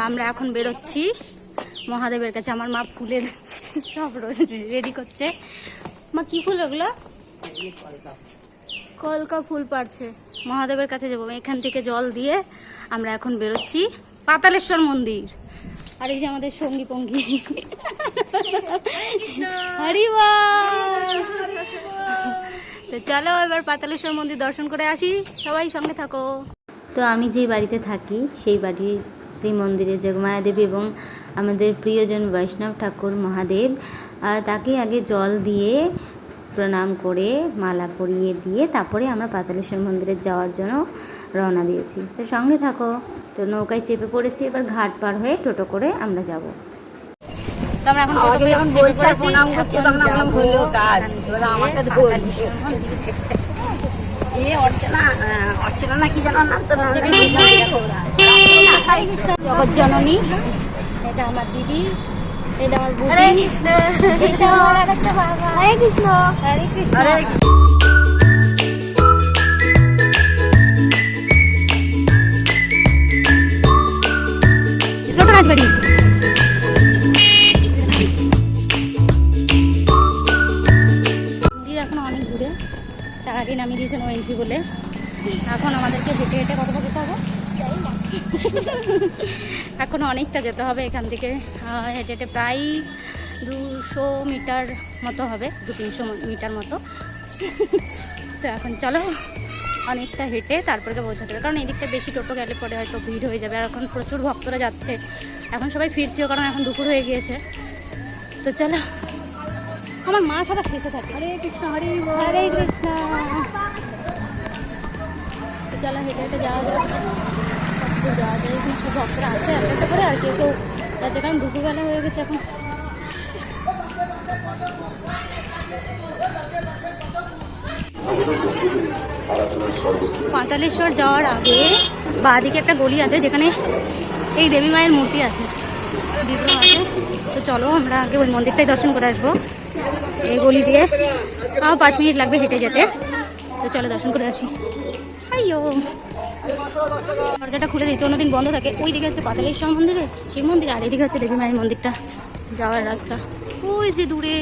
আমরা এখন বেরোচ্ছি মহাদেবের কাছে। আমার মা ফুলের সব রেডি করছে। মা কি ফুল ওগুলো? কলকা ফুল পাড়ছে। মহাদেবের কাছে যাবো। এখান থেকে জল দিয়ে আমরা এখন বেরোচ্ছি পাতালেশ্বর মন্দির। আর এই যে আমাদের সঙ্গী পঙ্গী হরি বল। তো চলো এবার পাতালেশ্বর মন্দির দর্শন করে আসি, সবাই সঙ্গে থাকো। তো আমি যে বাড়িতে থাকি সেই বাড়ির সেই মন্দিরে যোগমায়া দেবী এবং আমাদের প্রিয়জন বৈষ্ণব ঠাকুর মহাদেব, তাকে আগে জল দিয়ে প্রণাম করে মালা পরিয়ে দিয়ে তারপরে আমরা পাতালেশ্বর মন্দিরে যাওয়ার জন্য রওনা দিয়েছি। তো সঙ্গে থাকো। তো নৌকায় চেপে পড়েছি, এবার ঘাট পার হয়ে টোটো করে আমরা যাব। আমরা এখন প্রণাম করছি, তখন আমরা হলো কাজ আমাকে অর্চনা না কি জানো নাম তো জগৎ জননী। এটা আমার দিদি, এটা আমার বুড়ি। হরে কৃষ্ণ, এটা আমার আরেকটা বাবা। হরে কৃষ্ণ, হরে কৃষ্ণ, হরে কৃষ্ণ। লোকরাজবাড়ি এখন অনেক দূরে, চারাটি নামিয়ে দিয়েছেন ওএনজি বলে। এখন আমাদেরকে হেঁটে হেঁটে কতটা যেতে হবে? এখন অনেকটা যেতে হবে এখান থেকে হেঁটে হেঁটে, প্রায় 200 মিটার মতো হবে, 200-300 মিটার মতো। তো এখন চলো অনেকটা হেঁটে তারপরে পৌঁছাতে হবে, কারণ এদিকটা বেশি টোটো গেলে পরে হয়তো ভিড় হয়ে যাবে। আর এখন প্রচুর ভক্তরা যাচ্ছে, এখন সবাই ফিরছেও কারণ এখন দুপুর হয়ে গিয়েছে। তো চলো, আমার মা সারা শেষে থাকে। হরে কৃষ্ণ, হরে হরে কৃষ্ণ। চলো হেঁটে হেঁটে যাওয়া যাবে, যাওয়া যায়। এখন সব ভক্তরা আছে একটা করে, আর কেউ কেউ যাচ্ছে, কারণ দুপুরবেলা হয়ে গেছে এখন। পাতালেশ্বর যাওয়ার আগে বাঁদিকে একটা গলি আছে যেখানে এই দেবী মায়ের মূর্তি আছে, বিগ্রহ আছে। তো চলো আমরা আগে ওই মন্দিরটাই দর্শন করে আসবো। এই গলি দিয়ে 5 মিনিট লাগবে হেঁটে যেতে। তো চলো দর্শন করে আসি। আইয়ো, দরজাটা খুলে দিয়েছে, অন্যদিন বন্ধ থাকে। ওই দিকে হচ্ছে পাতালেশ্বর মন্দিরে, শিব মন্দির, আর এদিকে হচ্ছে দেবী মায়ের মন্দিরটা যাওয়ার রাস্তা। ওই যে দূরে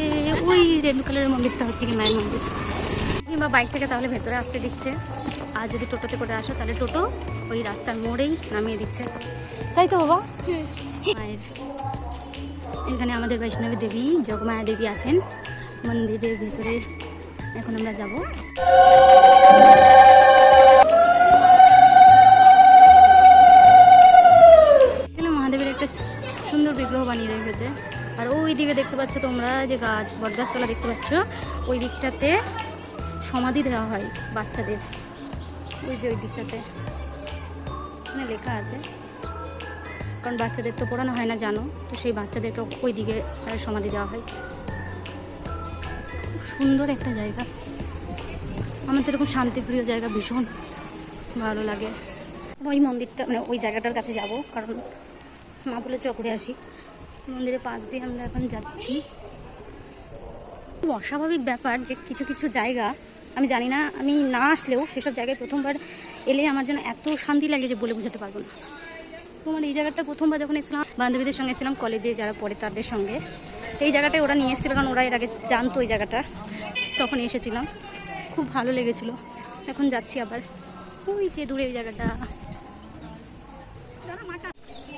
ওই রেড কালারের মন্দিরটা হচ্ছে কি মায়ের মন্দির। কিংবা বাইক থেকে তাহলে ভেতরে আসতে দিচ্ছে, আর যদি টোটোতে করে আসো তাহলে টোটো ওই রাস্তার মোড়েই নামিয়ে দিচ্ছে, তাই তো বাবা? মায়ের এখানে আমাদের বৈষ্ণবী দেবী যোগমায়া দেবী আছেন মন্দিরের ভেতরে। এখন আমরা যাব। মহাদেবের একটা সুন্দর বিগ্রহ বানিয়ে রেখেছে। আর ওই দিকে দেখতে পাচ্ছ তোমরা যে গাছ, বটগাছতলা দেখতে পাচ্ছ, ওই দিকটাতে সমাধি দেওয়া হয় বাচ্চাদের। ওই যে ওই দিকটাতে লেখা আছে, কারণ বাচ্চাদের তো পড়ানো হয় না জানো, তো সেই বাচ্চাদেরকে ওই দিকে সমাধি দেওয়া হয়। খুব সুন্দর একটা জায়গা, আমার তো এরকম শান্তিপ্রিয় জায়গা ভীষণ ভালো লাগে। ওই মন্দিরটা মানে ওই জায়গাটার কাছে যাব, কারণ মা বলেছে ঘুরে আসি। মন্দিরের পাশ দিয়ে আমরা এখন যাচ্ছি। খুব অস্বাভাবিক ব্যাপার যে কিছু কিছু জায়গা আমি জানি না, আমি না আসলেও সেসব জায়গায় প্রথমবার এলে আমার যেন এত শান্তি লাগে যে বলে বোঝাতে পারবো না। তোমার এই জায়গাটা প্রথমবার যখন এসেছিলাম বান্ধবীদের সঙ্গে এসেছিলাম, কলেজে যারা পড়ে তাদের সঙ্গে, এই জায়গাটায় ওরা নিয়ে এসেছিলো, কারণ ওরা এর আগে জানতো এই জায়গাটা, তখন এসেছিলাম, খুব ভালো লেগেছিলো। এখন যাচ্ছি আবার ওই যে দূরে এই জায়গাটা।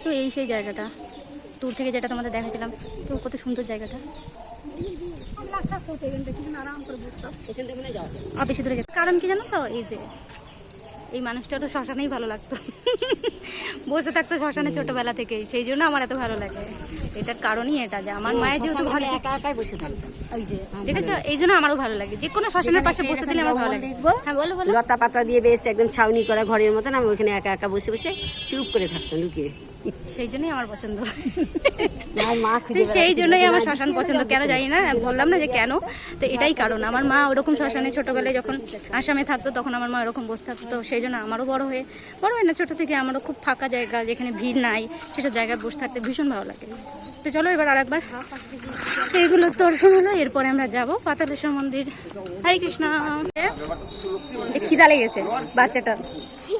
তো এই সেই জায়গাটা দূর থেকে যেটা তোমাদের দেখাচ্ছিলাম, তো কত সুন্দর জায়গাটা। বেশি দূরে যেতে কারণ কি জানো তো, এই যে এই মানুষটা তো শ্মশানেই ভালো লাগতো, বসে থাকতো শ্মশানে ছোটবেলা থেকে, সেই জন্য আমার এত ভালো লাগে। এটার কারণই এটা যে আমার মায়ের যেহেতু ঘরে একা একাই বসে থাকতো, ওই যে দেখেছো, এই জন্য আমারও ভালো লাগে। যে কোনো শ্মশানের পাশে বসে দিলে আমার ভালো লাগে। হ্যাঁ বলো বলো। লতা পাতা দিয়ে বেশ একদম ছাউনি করা ঘরের মতন, আমি ওখানে একা একা বসে বসে চুপ করে থাকতাম লুকিয়ে। সেই জন্যই আমার পছন্দ, সেই জন্যই আমার শ্মশান পছন্দ। কেন জানি না, বললাম না যে কেন, তো এটাই কারণ। আমার মা ওরকম শ্মশানে ছোটবেলায় যখন আসামে থাকতো তখন আমার মা ওরকম বসে থাকতো, সেই জন্য আমারও বড় হয় না ছোট থেকে আমারও খুব ফাঁকা জায়গা যেখানে ভিড় নাই সেসব জায়গায় বসে থাকতে ভীষণ ভালো লাগে। তো চলো এবার আরেকবার এইগুলো দর্শন হলো, এরপরে আমরা যাব পাতালেশ্বর মন্দির। হরে কৃষ্ণ। খিদা লেগেছে বাচ্চাটা,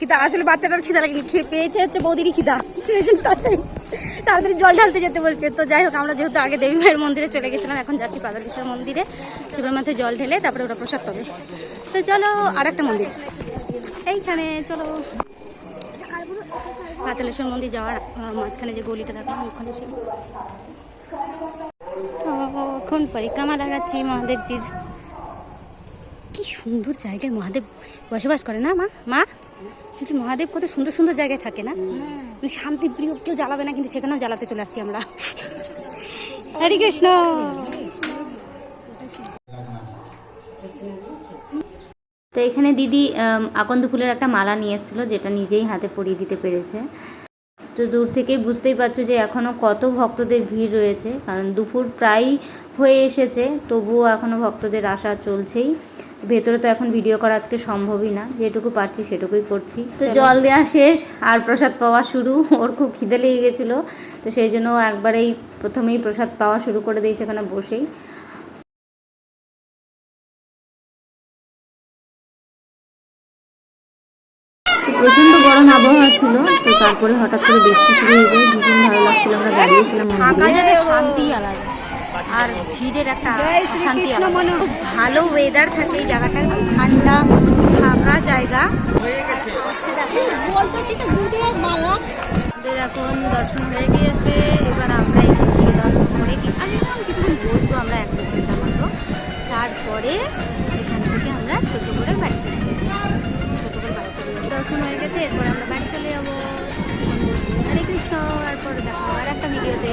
খিদা আসলে বাচ্চাটার খিদা লাগেনি, খেয়ে পেয়েছে হচ্ছে বৌদিরই খিদা, সেই জন্য তাড়াতাড়ি তাড়াতাড়ি জল ঢালতে যেতে বলছে। তো যাই হোক, আমরা যেহেতু আগে দেবী মায়ের মন্দিরে চলে গেছিলাম, এখন যাচ্ছি পাতালেশ্বর মন্দিরে, শিবের মাথায় জল ঢেলে তারপরে ওটা প্রসাদ পাবে। তো চলো আর একটা মন্দির এইখানে, চলো পাতালেশ্বর মন্দির যাওয়ার মাঝখানে যে গলিটা দেখলাম ওখানে শিব। তো এখন পরিক্রমা লাগাচ্ছি মহাদেবজির। কি সুন্দর জায়গায় মহাদেব বসবাস করে না মা? মা বলছি মহাদেব কত সুন্দর সুন্দর জায়গায় থাকে না, মানে শান্তি প্রিয়, কেউ জ্বালাবে না, কিন্তু সেখানেও জ্বালাতে চলে আসছি আমরা। হরে কৃষ্ণ। তো এখানে দিদি আকন্দ ফুলের একটা মালা নিয়ে এসেছিলো, যেটা নিজেই হাতে পরিয়ে দিতে পেরেছে। তো দূর থেকেই বুঝতেই পারছো যে এখনও কত ভক্তদের ভিড় রয়েছে, কারণ দুপুর প্রায় হয়ে এসেছে, তবুও এখনও ভক্তদের আসা চলছেই। ভেতরে তো এখন ভিডিও করা আজকে সম্ভবই না, যেটুকু পারছি সেটুকুই করছি। তো জল দেওয়া শেষ আর প্রসাদ পাওয়া শুরু। ওর খুব খিদে লেগে গেছিলো, তো সেই জন্য একবারেই প্রথমেই প্রসাদ পাওয়া শুরু করে দিয়েছে এখানে বসেই। প্রচণ্ড গরম আবহাওয়া ছিল, তো তারপরে হঠাৎ করে বৃষ্টি শুরু হয়ে যায়, ভীষণ ভালো লাগছিল। আমরা দাঁড়িয়েছিলাম মন্দিরে, শান্তি আলাদা আর ভিড়ের একটা শান্তি আলাদা। খুব ভালো ওয়েদার থাকে এই জায়গাটা, একদম ঠান্ডা ফাঁকা জায়গা। আমাদের এখন দর্শন হয়ে গিয়েছে, এবার আমরা এখান থেকে দর্শন করে আমি কিছুক্ষণ বসবো, আমরা 1 ঘন্টা মতো, তারপরে এখান থেকে আমরা টোটো করে বাড়ি চলে যাবো। টোটো করে বাড়ি চলে যাবো, দর্শন হয়ে গেছে, এরপরে আমরা বাড়ি চলে যাবো। হরে কৃষ্ণ। তারপরে দেখো আর একটা ভিডিওতে।